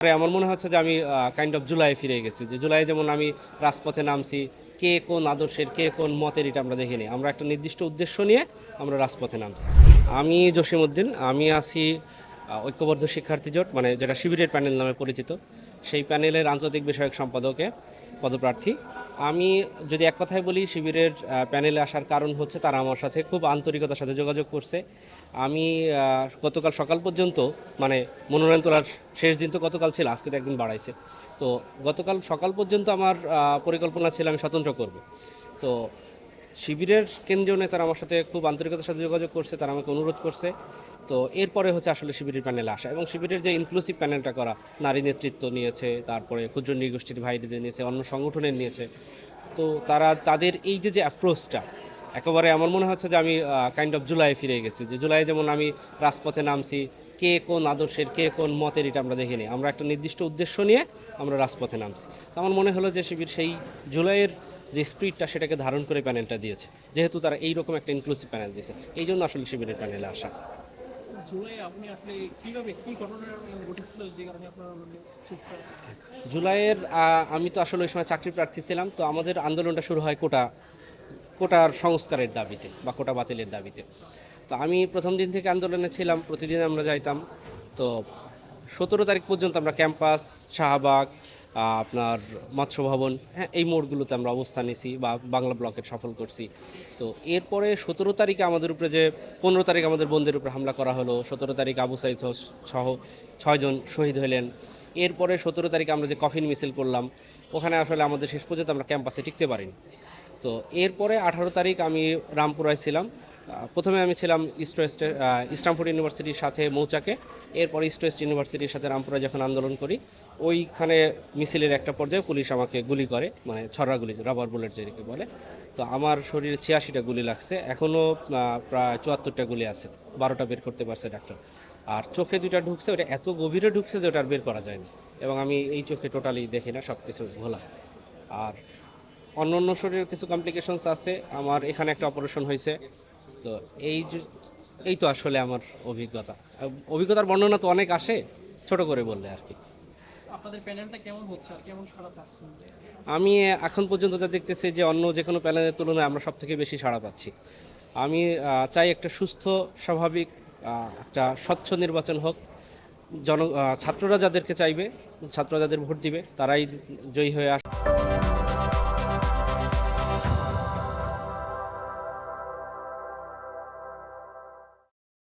আমার মনে হচ্ছে যে আমি কাইন্ড অফ জুলাই ফিরে গেছি, যে জুলাই যেমন আমি রাজপথে নামছি, কে কোন আদর্শের কে কোন মতের এটা আমরা দেখিনি, আমরা একটা নির্দিষ্ট উদ্দেশ্য নিয়ে আমরা রাজপথে নামছি। আমি জসিমউদ্দিন, আমি আছি ঐক্যবদ্ধ শিক্ষার্থী জোট, মানে যেটা শিবিরের প্যানেল নামে পরিচিত, সেই প্যানেলের আন্তর্জাতিক বিষয়ক সম্পাদকে পদপ্রার্থী। আমি যদি এক কথায় বলি, শিবিরের প্যানেলে আসার কারণ হচ্ছে তারা আমার সাথে খুব আন্তরিকতার সাথে যোগাযোগ করছে। আমি গতকাল সকাল পর্যন্ত, মানে মনোনয়ন তোলার শেষ দিন তো গতকাল ছিল, আজকে তো একদিন বাড়াইছে, তো গতকাল সকাল পর্যন্ত আমার পরিকল্পনা ছিল আমি স্বতন্ত্র করব। তো শিবিরের কেন্দ্রীয় নেতারা আমার সাথে খুব আন্তরিকতার সাথে যোগাযোগ করছে, তারা আমাকে অনুরোধ করছে। তো এরপরে হচ্ছে আসলে শিবিরের প্যানেলে আসা, এবং শিবিরের যে ইনক্লুসিভ প্যানেলটা করা, নারী নেতৃত্ব নিয়েছে, তারপরে ক্ষুদ্র নৃগোষ্ঠীর ভাইদের নিয়েছে, অন্য সংগঠনের নিয়েছে। তো তাদের এই যে অ্যাপ্রোচটা, একেবারে আমার মনে হচ্ছে যে আমি কাইন্ড অফ জুলাই ফিরে গেছি, যে জুলাই যেমন আমি রাজপথে নামছি, কে কোন আদর্শের কে কোন মতের এটা আমরা দেখিনি, আমরা একটা নির্দিষ্ট উদ্দেশ্য নিয়ে আমরা রাজপথে নামছি। তো আমার মনে হলো যে শিবির সেই জুলাইয়ের যে স্পিরিটটা সেটাকে ধারণ করে প্যানেলটা দিয়েছে, যেহেতু তারা এইরকম একটা ইনক্লুসিভ প্যানেল দিয়েছে, এই জন্য আসলে শিবিরের প্যানেলে আসা। জুলাইয়ের আমি তো আসলে ওই সময় চাকরি প্রার্থী ছিলাম, তো আমাদের আন্দোলনটা শুরু হয় কোটার সংস্কারের দাবিতে বা কোটা বাতিলের দাবিতে। তো আমি প্রথম দিন থেকে আন্দোলনে ছিলাম, প্রতিদিন আমরা যাইতাম। তো 17 তারিখ পর্যন্ত আমরা ক্যাম্পাস, শাহবাগ, আপনার মৎস্য ভবন, হ্যাঁ, এই মোড়গুলোতে আমরা অবস্থান নিয়েছি বা বাংলা ব্লকের সফল করছি। তো এরপরে 17 তারিখে আমাদের উপরে যে 15 তারিখ আমাদের বোনদের উপরে হামলা করা হলো, 17 তারিখ আবু সাইদ সহ 6 জন শহীদ হলেন। এরপরে 17 তারিখে আমরা যে কফিন মিছিল করলাম, ওখানে আসলে আমাদের শেষ পর্যন্ত আমরা ক্যাম্পাসে টিকতে পারিনি। তো এরপরে 18 তারিখ আমি রামপুরায় ছিলাম। প্রথমে আমি ছিলাম স্ট্যামফোর্ড ইউনিভার্সিটির সাথে মৌচাকে, এরপর ইস্ট ওয়েস্ট ইউনিভার্সিটির সাথে রামপুরায় যখন আন্দোলন করি, ওইখানে মিছিলের একটা পর্যায়ে পুলিশ আমাকে গুলি করে, মানে ছড়া গুলি, রাবার বুলেট যেটাকে বলে। তো আমার শরীরে 86টা গুলি লাগছে, এখনও প্রায় 74টা গুলি আছে, 12টা বের করতে পারছে ডাক্তার। আর চোখে 2টা ঢুকছে, ওটা এত গভীরে ঢুকছে যে ওটা আর বের করা যায়নি, এবং আমি এই চোখে টোটালি দেখি না, সব কিছু ঘোলা। আর অন্য অন্য শরীরের কিছু কমপ্লিকেশনস আছে, আমার এখানে একটা অপারেশন হয়েছে। তো এই তো আসলে আমার অভিজ্ঞতার বর্ণনা তো অনেক আসে, ছোট করে বললে আর কি। আপনাদের প্যানেলটা কেমন হচ্ছে আর কেমন সাড়া পাচ্ছেন? আমি এখন পর্যন্ত যা দেখতেছি যে অন্য যে কোনো প্যানেলের তুলনায় আমরা সব থেকে বেশি সাড়া পাচ্ছি। আমি চাই একটা সুস্থ, স্বাভাবিক, একটা স্বচ্ছ নির্বাচন হোক। ছাত্ররা যাদেরকে চাইবে, ছাত্ররা যাদের ভোট দিবে, তারাই জয়ী হয়ে